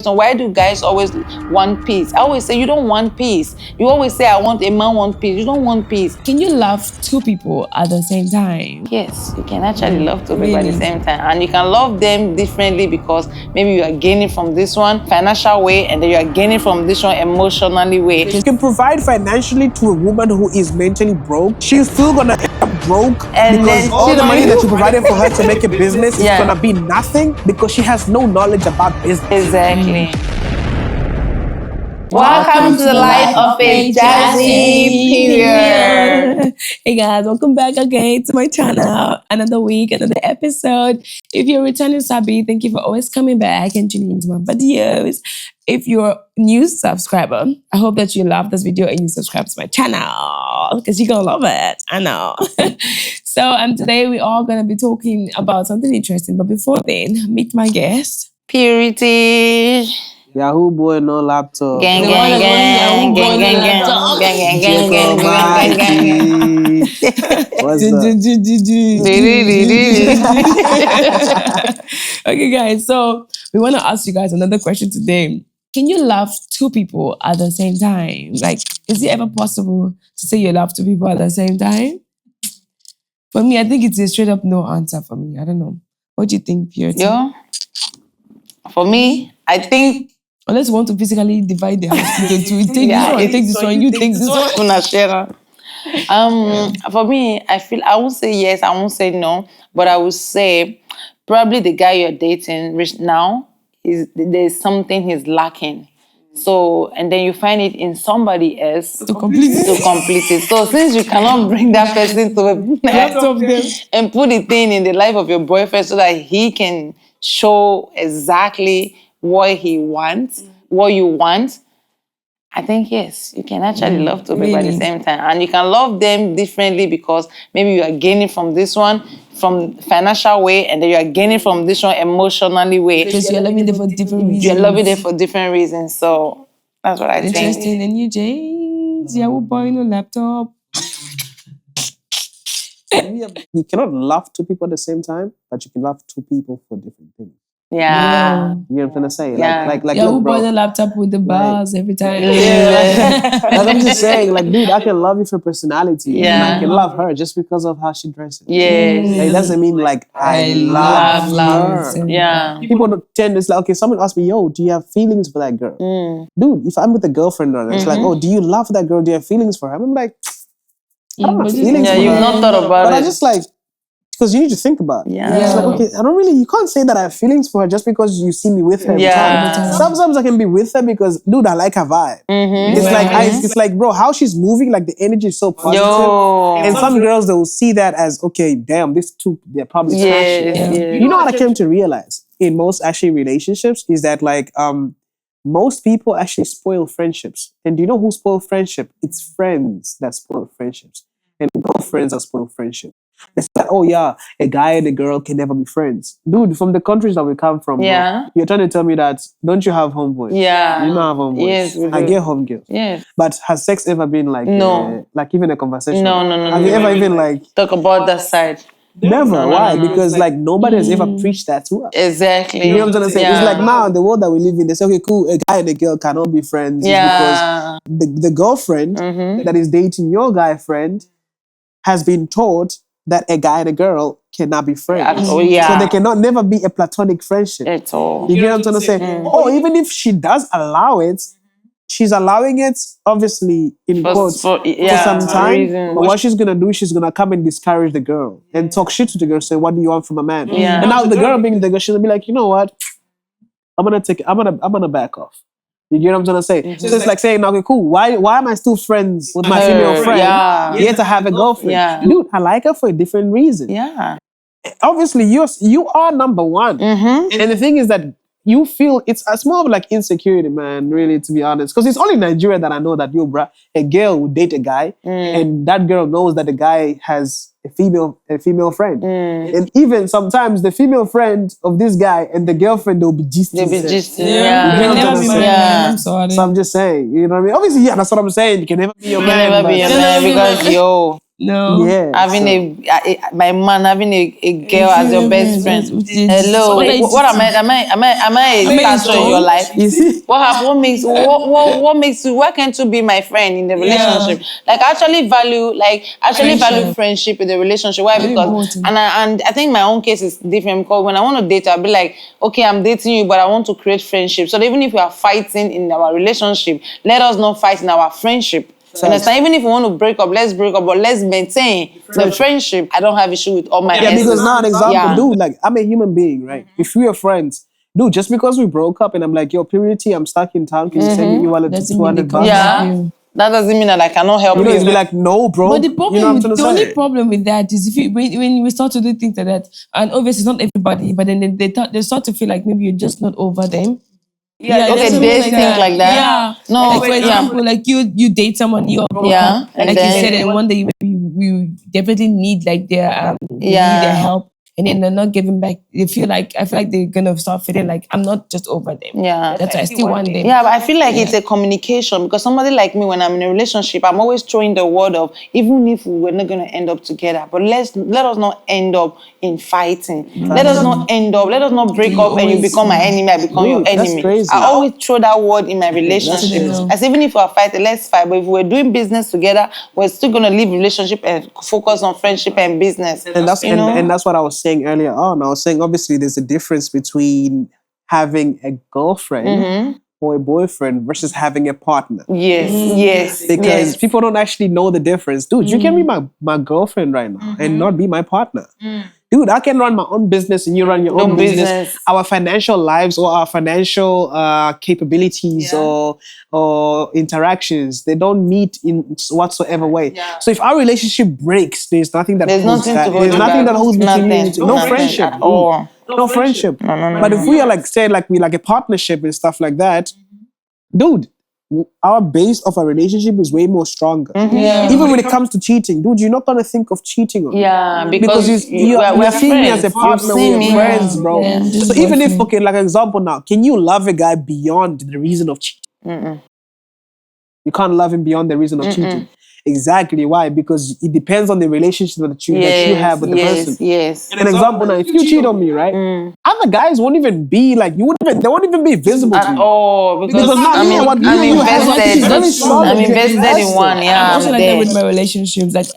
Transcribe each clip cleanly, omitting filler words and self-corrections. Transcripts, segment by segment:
So why do guys always want peace? I always say you don't want peace. You always say a man want peace. You don't want peace. Can you love two people at the same time? Yes, you can actually love two people at the same time. And you can love them differently because maybe you are gaining from this one financial way and then you are gaining from this one emotionally way. You can provide financially to a woman who is mentally broke. She's still gonna end up broke And because then all the money that you provided for her to make a business is Yeah. gonna be nothing because she has no knowledge about business. Exactly. Welcome to the life of a Jezi period. Hey guys, welcome back again to my channel. Another week, another episode. If you're a returning subby, thank you for always coming back and tuning into my videos. If you're a new subscriber, I hope that you love this video and you subscribe to my channel because you're gonna love it. I know. So today we're all gonna be talking about something interesting. But before then, meet my guest. Purity. Yahoo boy, no laptop. Gang, The gang, one gang, that gang, gang, gang, gang, gang, gang, gang, gang, gang. What's up? Okay, guys. So we want to ask you guys another question today. Can you love two people at the same time? Like, is it ever possible to say you love two people at the same time? For me, I think it's a straight up no answer for me. I don't know. What do you think, Purity? Yo, for me, I think Unless you want to physically divide the house into two. Take this one, take this one, you take this one. Una share. For me, I won't say yes, I won't say no, but I would say probably the guy you're dating now there's something he's lacking. So, and then you find it in somebody else To complete it. So since you cannot bring that person to and put the thing in the life of your boyfriend so that he can show exactly what he wants, what you want, I think yes, you can actually love two people at the same time. And you can love them differently because maybe you are gaining from this one from financial way and then you are gaining from this one emotionally way. Because you're loving them for different reasons. You're loving them for different reasons. So that's what I think. Interesting. And you, James, Yahoo boy, no laptop. You cannot love two people at the same time, but you can love two people for different things. Yeah. You know what I'm trying to say? Yeah. Like Yahoo look, boy, bro. the laptop with the bars every time. Like I'm just saying, like, dude, I can love you for personality. Yeah. And I can love her just because of how she dresses. Yes. Like, it doesn't mean like I love her. Yeah. People don't tend to, it's like, okay, someone asked me, yo, do you have feelings for that girl? Dude, if I'm with a girlfriend or it's like, oh, do you love that girl? Do you have feelings for her? I'm like, I don't have feelings for her. You've not thought about But it. I just like, because you need to think about it. Yeah. It's like, okay, I don't really, you can't say that I have feelings for her just because you see me with her every Yeah. time. Sometimes I can be with her because, dude, I like her vibe. It's it's like, bro, how she's moving, like the energy is so positive. Yo. And some girls, they will see that as, okay, damn, these two, they're probably Yes, smashing. yes. You know what I came to realize in most actually relationships is that like, most people actually spoil friendships. And do you know who spoil friendship? It's friends that spoil friendships. And girlfriends that spoil friendship. It's like, oh yeah, a guy and a girl can never be friends. Dude, from the countries that we come from, Yeah. bro, you're trying to tell me that, don't you have homeboys? Yeah. You don't have homeboys. Yes, we I do. get homegirls. Yes. But has sex ever been like, No. like even a conversation? No. Have you ever even like, Talk about that side. never? Why? Because like nobody has ever preached that to us. Exactly. You know what I'm trying to say? Yeah. It's like now in the world that we live in, they say, okay, cool, a guy and a girl cannot be friends Yeah. because the girlfriend that is dating your guy friend has been taught that a guy and a girl cannot be friends. Oh, yeah. So they cannot never be a platonic friendship. At all. You get what I'm trying to say? Or even if she does allow it, she's allowing it, obviously, in quotes, for some time. But what she's going to do, she's going to come and discourage the girl and talk shit to the girl, say, what do you want from a man? Yeah. And now the girl being the girl, she'll be like, you know what? I'm going to back off. You get what I'm trying to say? So it's like saying, okay, cool. Why am I still friends with my female friend? Yeah. Yet I have a girlfriend. Yeah. Dude, I like her for a different reason. Yeah. Obviously, you are number one. And the thing is that you feel it's more of like insecurity, man, really, to be honest. Because it's only in Nigeria that I know that a girl would date a guy and that girl knows that the guy has a female friend. And even sometimes the female friend of this guy and the girlfriend, they'll be gisting. They'll be just Yeah. You know what I'm Never be saying? my Yeah. man. I'm sorry. So I'm just saying, you know what I mean? Obviously, yeah, that's what I'm saying. You can never be your You man. can never be a man because No. Yeah. Having my man having a girl as your best friend. Hello. What am I a factor in your life? You see? What makes you, why can't you be my friend in the relationship? Like I actually value friendship in the relationship. Why? Because and I think my own case is different because when I want to date, I'll be like, okay, I'm dating you, but I want to create friendship. So that even if we are fighting in our relationship, let us not fight in our friendship. Understand? Even if we want to break up, let's break up, but let's maintain the friendship. I don't have issue with all my exes. Because now an example, dude, like I'm a human being, right? If we are friends, dude, just because we broke up and I'm like, yo, purity, I'm stuck in town, can you send me your wallet to 200 bucks? That doesn't mean that I cannot help you. It's be like, no, bro. But the problem, the only problem with that is if you, when we start to do things like that, and obviously it's not everybody, but then they start to feel like maybe you're just not over them. Okay, they think like that. Yeah. No, like for example, like you date someone, you're broke up, and like then, you said, and one day you definitely need like their need their help, and then they're not giving back. I feel like they're gonna start feeling like I'm not just over them. Yeah, that's why I still want them. Yeah, but I feel like it's a communication because somebody like me, when I'm in a relationship, I'm always throwing the word of even if we're not gonna end up together, but let us not end up in fighting. Let us not break up and you become my enemy, I become your enemy. Crazy. I always throw that word in my relationship. As even if we're fighting, let's fight. But if we're doing business together, we're still gonna leave relationship and focus on friendship and business. And that's what I was saying earlier on. I was saying obviously there's a difference between having a girlfriend or a boyfriend versus having a partner. Yes. Because people don't actually know the difference. Dude, you can be my girlfriend right now and not be my partner. Dude, I can run my own business and you run your own business. Our financial lives or our financial capabilities or interactions, they don't meet in whatsoever way. So if our relationship breaks, there's nothing that holds between you two. No friendship. No friendship. But if we are like, say, like we like a partnership and stuff like that, dude, our base of a relationship is way more stronger. Even when it comes to cheating, dude, you're not gonna think of cheating on me. Because we're seeing me as a partner, we're friends, bro. So even if, okay, like an example now, can you love a guy beyond the reason of cheating? You can't love him beyond the reason of cheating. Exactly. Why? Because it depends on the relationship that you have with the person. An example now, if you cheat on me, right? Other guys won't even be like, they won't even be visible to you. Oh, because I'm invested in one. I'm also like that with my relationships. Like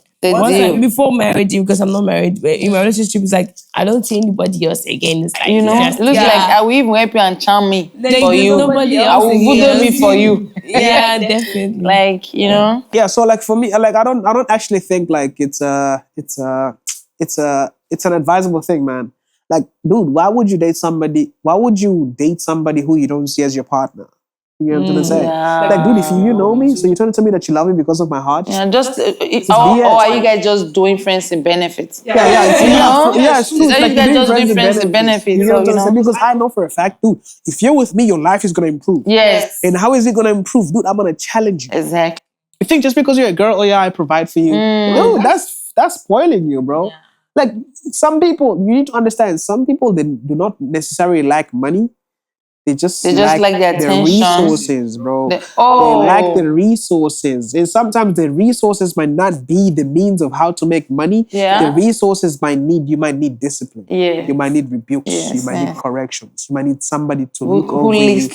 before marriage, because I'm not married, but in my relationship, it's like I don't see anybody else again. It's like it looks like I will even help you and charm me for you. I will voodoo me for you. Yeah, definitely. Like Yeah, so like for me, like I don't actually think like it's an advisable thing, man. Like, dude, why would you date somebody who you don't see as your partner? You know what I'm trying to say? Like, dude, if you know me, so you're trying to tell me that you love me because of my heart? Yeah, or are you guys just doing friends and benefits? It's true. So you guys just doing friends and benefits. You know what I'm saying? Because I know for a fact, dude, if you're with me, your life is gonna improve. Yes. And how is it gonna improve? Dude, I'm gonna challenge you. Exactly. You think just because you're a girl, I provide for you. Dude, that's spoiling you, bro. Yeah. Like some people, you need to understand, some people, they do not necessarily like money. They just like their resources, bro. They lack the resources. And sometimes the resources might not be the means of how to make money. The resources you might need discipline. You might need rebukes. You might need corrections. You might need somebody to look over you. Who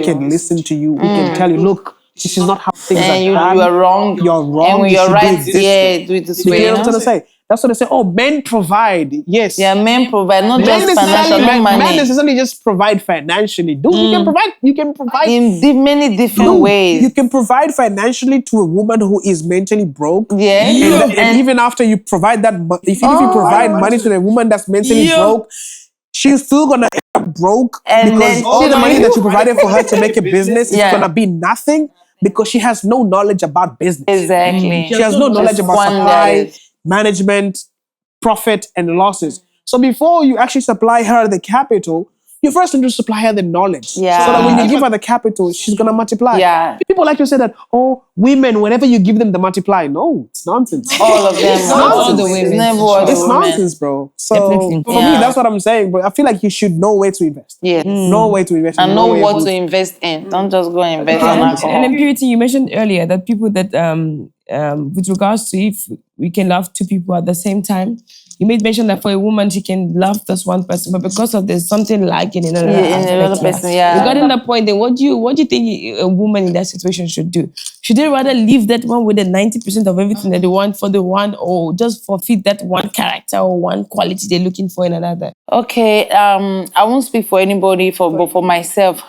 can listen to you. Who can tell you, look, this is not how things are done. You are wrong. You're wrong. And when you're right, do it this way. You know what I'm trying to say? That's what they say. Oh, men provide. Yes. Yeah, men provide, not just financial, not money. Men necessarily just provide financially. Dude, you can provide in many different ways. You can provide financially to a woman who is mentally broke. Yeah. And even after you provide that, if you provide money to a woman that's mentally broke, she's still gonna end up broke because all the money that you provided for her to make a business is gonna be nothing because she has no knowledge about business. Exactly. She has no knowledge about supply, management, profit, and losses. So before you actually supply her the capital, you first need to supply her the knowledge. So that when you give her the capital, she's going to multiply. People like to say that, women, whenever you give them the multiply. No, it's nonsense. All of them. It's nonsense. It's nonsense, bro. So for me, that's what I'm saying. But I feel like you should know where to invest. Know where to invest. And know what to invest in. Don't just go and invest on alcohol. And then purity, you mentioned earlier that people that with regards to if we can love two people at the same time. You made mention that for a woman, she can love this one person, but because of there's something lacking in another person, yeah. Regarding the point, then what do you think a woman in that situation should do? Should they rather leave that one with the 90% of everything that they want for the one, or just forfeit that one character or one quality they're looking for in another? Okay, I won't speak for anybody, but for myself,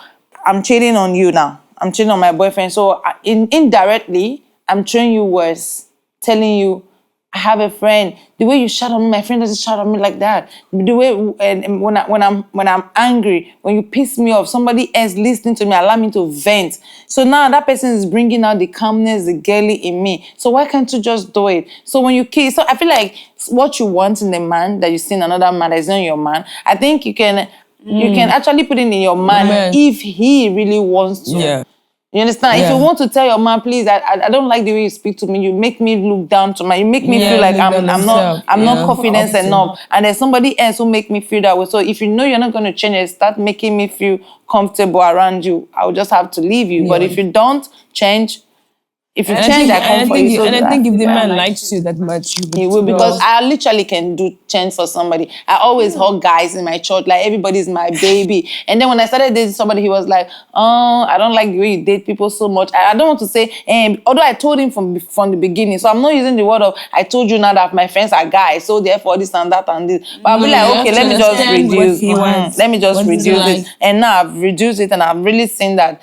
I'm cheating on you now. I'm cheating on my boyfriend. So indirectly, I'm showing you words, telling you, I have a friend. The way you shout on me, my friend doesn't shout on me like that. The way when I'm angry, when you piss me off, somebody else listening to me, allow me to vent. So now that person is bringing out the calmness, the girly in me. So why can't you just do it? So when you kiss, so I feel like what you want in a man that you see in another man that is not your man, I think you can actually put it in your man if he really wants to. Yeah. You understand? If you want to tell your man, please, I don't like the way you speak to me. You make me look down to you make me feel like I'm not confident enough. And there's somebody else who make me feel that way. So if you know you're not going to change it, start making me feel comfortable around you. I'll just have to leave you. But if you don't change, if you change, I come for you. And I think if the man likes you that much, he will, because I literally can do change for somebody. I always hug guys in my church, like everybody's my baby. And then when I started dating somebody, he was like, "Oh, I don't like the way you date people so much." I don't want to say, although I told him from the beginning, so I'm not using the word of I told you now that my friends are guys, so therefore this and that and this. But I'll be like, okay, let me just reduce. Let me just reduce it. And now I've reduced it, and I've really seen that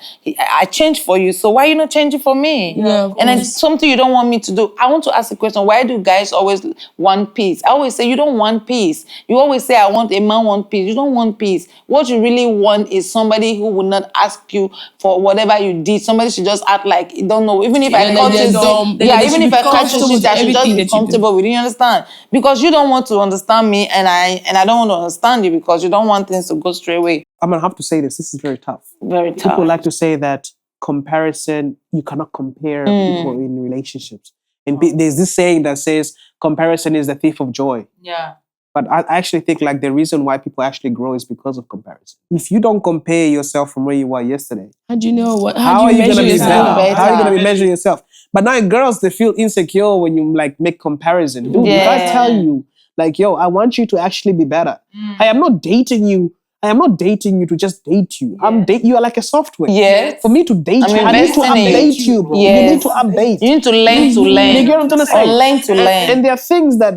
I changed for you. So why are you not changing for me? Yeah. And it's something you don't want me to do. I want to ask a question. Why do guys always want peace? I always say, you don't want peace. You always say, I want a man want peace. You don't want peace. What you really want is somebody who will not ask you for whatever you did. Somebody should just act like you don't know. Even if I catch you, even if I catch you, I should just be comfortable with you. You understand? Because you don't want to understand me, and I don't want to understand you because you don't want things to go straight away. I'm gonna have to say this. This is very tough. Very tough. People like to say that comparison, you cannot compare people in relationships. And there's this saying that says comparison is the thief of joy. Yeah. But I actually think like the reason why people actually grow is because of comparison. If you don't compare yourself from where you were yesterday, how do you know what? How are you measure gonna be yourself? better? How are you gonna be measuring yourself? But now girls, they feel insecure when you like make comparison. Dude, if I tell you, like, yo, I want you to actually be better. I am not dating you. I am not dating you to just date you. You are like a software. Yes. For me to date you, I need to update you, bro. Yes. You need to update. You need to learn to learn. You get what I'm trying to say? Or learn to learn. And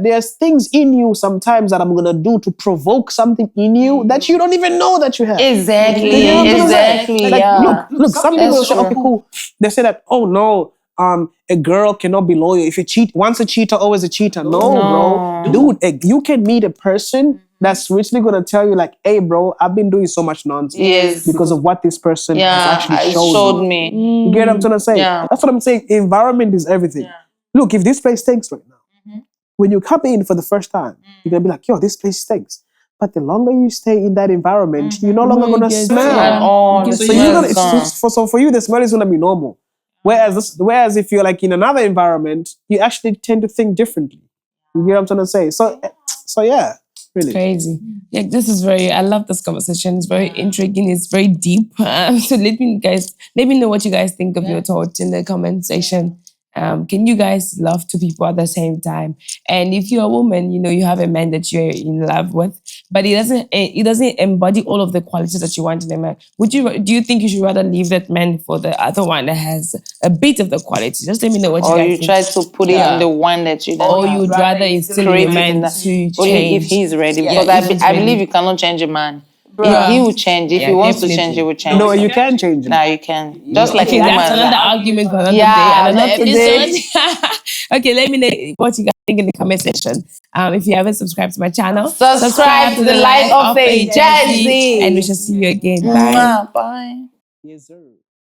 there's things in you sometimes that I'm gonna do to provoke something in you that you don't even know that you have. Exactly. You know what I'm trying to say? Exactly. Like, look, some people say, okay, cool. They say that, oh no, a girl cannot be loyal. If you cheat, once a cheater, always a cheater. No, bro. Dude, you can meet a person that's literally gonna tell you like, hey bro, I've been doing so much nonsense because of what this person has actually showed me. You get what I'm trying to say? Yeah. That's what I'm saying. Environment is everything. Yeah. Look, if this place stinks right now, when you come in for the first time, you're gonna be like, yo, this place stinks. But the longer you stay in that environment, you're no longer gonna smell. So you're gonna so for you, the smell is gonna be normal. Whereas if you're like in another environment, you actually tend to think differently. You get what I'm trying to say? So yeah. Really? Crazy. Yeah, this is I love this conversation. It's very intriguing. It's very deep. So let me know what you guys think of your thoughts in the comment section. Can you guys love two people at the same time? And if you're a woman, you have a man that you're in love with, but he doesn't embody all of the qualities that you want in a man. Do you think you should rather leave that man for the other one that has a bit of the quality? Just let me know what you guys think. Or you try to put it in the one that you don't have. Or you'd rather instill in a man to change. Only if he's ready. Because I believe you cannot change a man. He will change. If he wants to change, he will change. No, you can change him. No, you can. Just like a woman. That's another argument for another day, another episode. Okay, let me know what you guys think in the comment section. If you haven't subscribed to my channel, subscribe to the Life of a Jezi. And we shall see you again. Bye. Bye. Yes, sir.